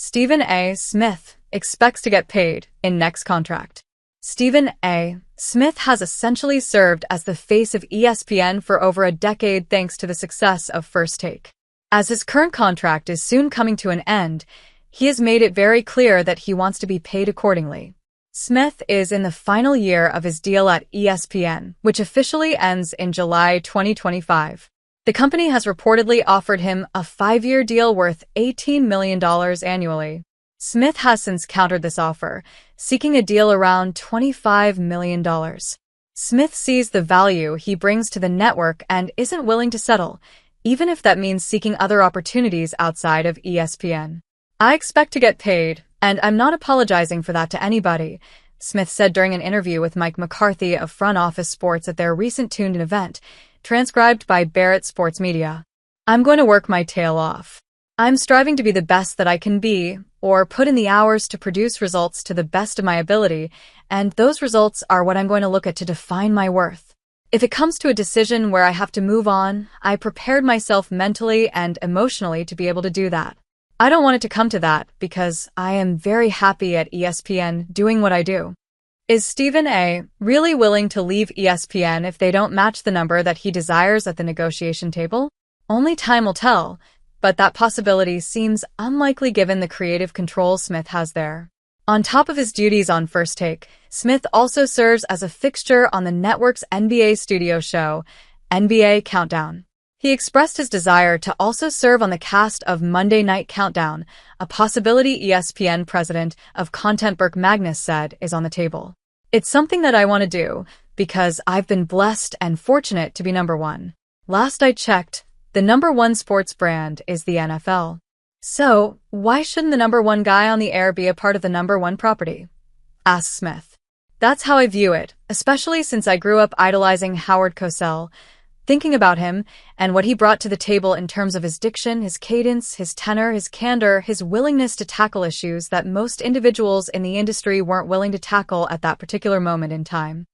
Stephen A. Smith expects to get paid in next contract. Stephen A. Smith has essentially served as the face of ESPN for over a decade thanks to the success of First Take. As his current contract is soon coming to an end, he has made it very clear that he wants to be paid accordingly. Smith is in the final year of his deal at ESPN, which officially ends in July 2025. The company has reportedly offered him a 5-year deal worth $18 million annually. Smith has since countered this offer, seeking a deal around $25 million. Smith sees the value he brings to the network and isn't willing to settle, even if that means seeking other opportunities outside of ESPN. "I expect to get paid, and I'm not apologizing for that to anybody," Smith said during an interview with Mike McCarthy of Front Office Sports at their recent tuned-in event, transcribed by Barrett Sports Media. "I'm going to work my tail off. I'm striving to be the best that I can be, or put in the hours to produce results to the best of my ability, and those results are what I'm going to look at to define my worth. If it comes to a decision where I have to move on, I prepared myself mentally and emotionally to be able to do that. I don't want it to come to that because I am very happy at ESPN doing what I do." Is Stephen A. really willing to leave ESPN if they don't match the number that he desires at the negotiation table? Only time will tell, but that possibility seems unlikely given the creative control Smith has there. On top of his duties on First Take, Smith also serves as a fixture on the network's NBA studio show, NBA Countdown. He expressed his desire to also serve on the cast of Monday Night Countdown, a possibility ESPN president of content Burke Magnus said is on the table. "It's something that I want to do because I've been blessed and fortunate to be number one. Last I checked, the number one sports brand is the NFL. So, why shouldn't the number one guy on the air be a part of the number one property?" asked Smith. "That's how I view it, especially since I grew up idolizing Howard Cosell, thinking about him and what he brought to the table in terms of his diction, his cadence, his tenor, his candor, his willingness to tackle issues that most individuals in the industry weren't willing to tackle at that particular moment in time.